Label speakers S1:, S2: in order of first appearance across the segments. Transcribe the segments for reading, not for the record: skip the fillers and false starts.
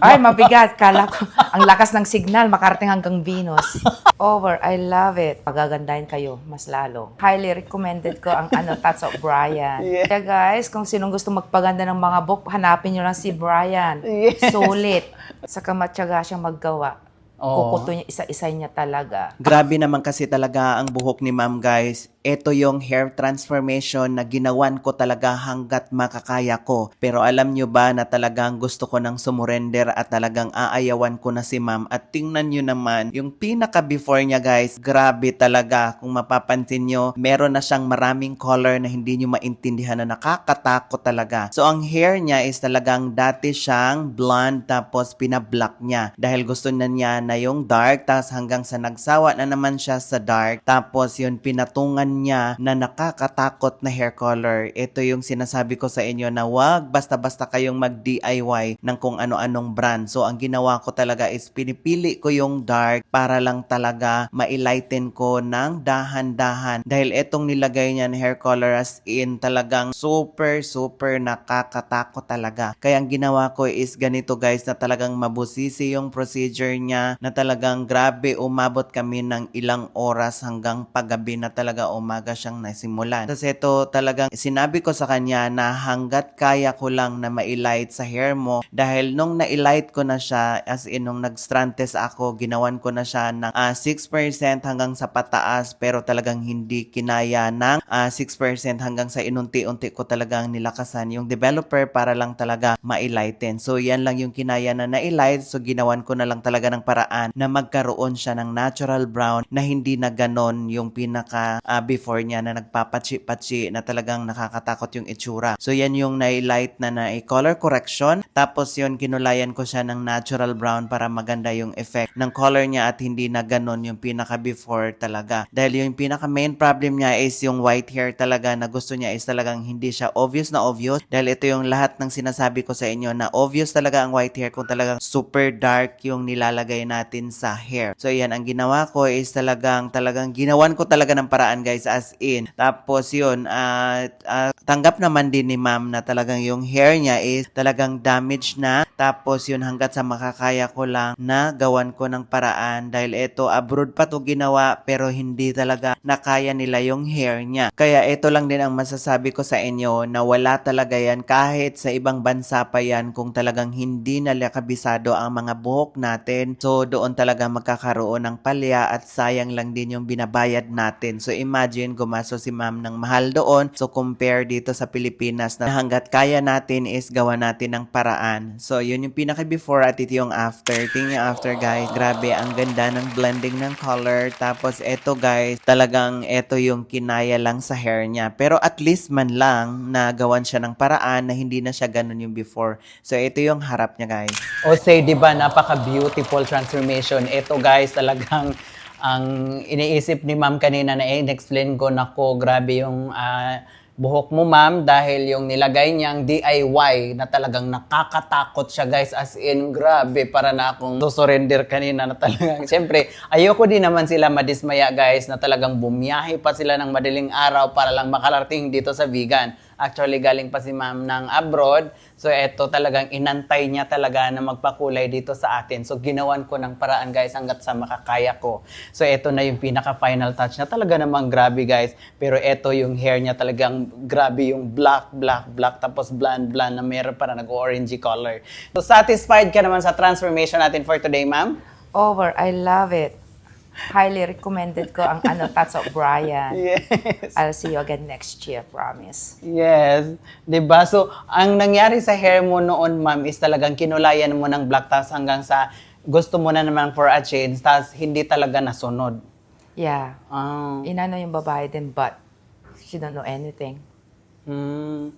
S1: Ay, mabigat. Kala ko, ang lakas ng signal, makarating hanggang Venus. Over. I love it. Pagagandahin kayo, mas lalo. Highly recommended ko ang Tats of Brian.
S2: Yes.
S1: Kaya guys, kung sinong gusto magpaganda ng mga book, hanapin nyo lang si Brian.
S2: Yes.
S1: Sulit. Saka matyaga siyang maggawa.
S2: Oo.
S1: Kukuto niya, isa-isa niya talaga.
S3: Grabe naman kasi talaga ang buhok ni ma'am guys. Ito yung hair transformation na ginawan ko talaga hanggat makakaya ko. Pero alam nyo ba na talagang gusto ko nang sumurrender at talagang aayawan ko na si ma'am. At tingnan nyo naman, yung pinaka-before niya guys, grabe talaga. Kung mapapansin nyo, meron na siyang maraming color na hindi nyo maintindihan na nakakatakot talaga. So ang hair niya is talagang dati siyang blonde tapos pinablock niya. Dahil gusto na niya na yung dark, tapos hanggang sa nagsawa na naman siya sa dark. Tapos yun pinatungan niya na nakakatakot na hair color. Ito yung sinasabi ko sa inyo na wag basta-basta kayong mag-DIY ng kung ano-anong brand. So ang ginawa ko talaga is pinipili ko yung dark para lang talaga ma-lighten ko ng dahan-dahan. Dahil etong nilagay niya na hair color as in talagang super nakakatakot talaga. Kaya ang ginawa ko is ganito guys na talagang mabusisi yung procedure niya na talagang grabe umabot kami ng ilang oras hanggang paggabi na talaga umaga siyang nasimulan. Tapos ito talagang sinabi ko sa kanya na hanggat kaya ko lang na ma-light sa hair mo dahil nung na-light ko na siya as in nung nag-strand test ako ginawan ko na siya ng 6% hanggang sa pataas pero talagang hindi kinaya ng 6% hanggang sa inunti-unti ko talagang nilakasan yung developer para lang talaga ma-lighten. So yan lang yung kinaya na na-light so ginawan ko na lang talaga ng paraan na magkaroon siya ng natural brown na hindi na ganon yung pinaka before niya na nagpapachi-pachi na talagang nakakatakot yung itsura. So yan yung na-light na color correction. Tapos yun kinulayan ko siya ng natural brown para maganda yung effect ng color niya at hindi na ganon yung pinaka before talaga. Dahil yung pinaka main problem niya is yung white hair talaga na gusto niya is talagang hindi siya obvious na obvious. Dahil ito yung lahat ng sinasabi ko sa inyo na obvious talaga ang white hair kung talagang super dark yung nilalagay natin sa hair. So yan ang ginawa ko is talagang ginawan ko talaga ng paraan guys as in. Tapos yun, tanggap naman din ni ma'am na talagang yung hair niya is talagang damaged na. Tapos yun hanggat sa makakaya ko lang na gawan ko ng paraan dahil ito abroad pa to ginawa pero hindi talaga nakaya nila yung hair niya. Kaya ito lang din ang masasabi ko sa inyo na wala talaga yan kahit sa ibang bansa pa yan kung talagang hindi nila kabisado ang mga buhok natin. So doon talaga magkakaroon ng palya at sayang lang din yung binabayad natin. So imagine gumasto si ma'am ng mahal doon. So compare dito sa Pilipinas na hanggat kaya natin is gawa natin ng paraan. So yun yung pinaka before at ito yung after. Tingnan yung after guys. Grabe ang ganda ng blending ng color. Tapos eto guys, talagang eto yung kinaya lang sa hair niya. Pero at least man lang na gawan siya ng paraan na hindi na siya ganun yung before. So ito yung harap niya guys.
S2: O say, di ba, napaka-beautiful transformation. Ito guys, talagang ang iniisip ni ma'am kanina na in-explain ko, nako, grabe yung buhok mo ma'am dahil yung nilagay niyang DIY na talagang nakakatakot siya guys, as in grabe, para na akong surrender kanina na talagang siyempre ayoko din naman sila madismaya guys na talagang bumiyahe pa sila ng madaling araw para lang makarating dito sa vegan. Actually, galing pa si ma'am ng abroad. So, eto talagang inantay niya talaga na magpakulay dito sa atin. So, ginawan ko ng paraan guys hanggat sa makakaya ko. So, eto na yung pinaka-final touch na talaga namang grabe guys. Pero eto yung hair niya talagang grabe yung black. Tapos blonde na meron para nag-orangey color. So, satisfied ka naman sa transformation natin for today, ma'am?
S1: Over. I love it. Highly recommended ko ang Tats of Brian.
S2: Yes.
S1: I'll see you again next year, promise.
S2: Yes. 'Di ba? So, ang nangyari sa hair mo noon, ma'am, is talagang kinulayan mo ng black tas hanggang sa gusto mo na naman for a change, tas hindi talaga nasunod.
S1: Yeah.
S2: Ah.
S1: Inano yung babae din, but she don't know anything.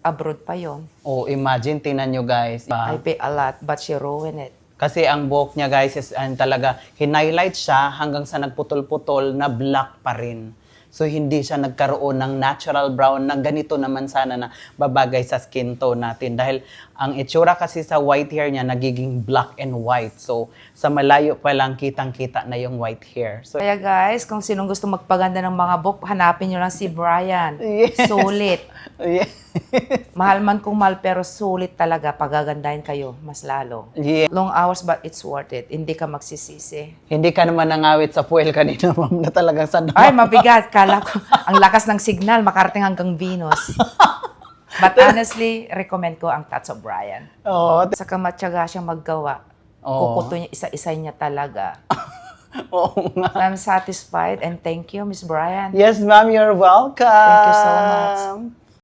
S1: Abroad pa yon.
S2: Oh, imagine, tingnan nyo guys.
S1: I pay a lot, but she ruined it.
S2: Kasi ang buhok niya guys is talaga, hinighlight siya hanggang sa nagputol-putol na black pa rin. So, hindi siya nagkaroon ng natural brown na ganito naman sana na babagay sa skin tone natin. Dahil ang itsura kasi sa white hair niya nagiging black and white. So, sa malayo pa lang kitang-kita na yung white hair. So,
S1: Kaya guys, kung sinong gusto magpaganda ng mga book, hanapin nyo lang si Brian.
S2: Yes.
S1: Sulit.
S2: yeah.
S1: Mahal man kung mahal, pero sulit talaga. Pagagandahin kayo, mas lalo.
S2: Yeah.
S1: Long hours, but it's worth it. Hindi ka magsisisi.
S2: Hindi ka naman nangawit sa fuel kanina, ma'am, na talagang sa
S1: Ay, mabigat. Kala ko, ang lakas ng signal, makarating hanggang Venus. But honestly, recommend ko ang Tats of Brian.
S2: Oo.
S1: Saka matyaga siyang maggawa.
S2: Oo.
S1: Kukuto niya, isa-isa niya talaga.
S2: Oo nga.
S1: I'm satisfied and thank you, Miss Brian.
S2: Yes, ma'am, you're welcome.
S1: Thank you so much.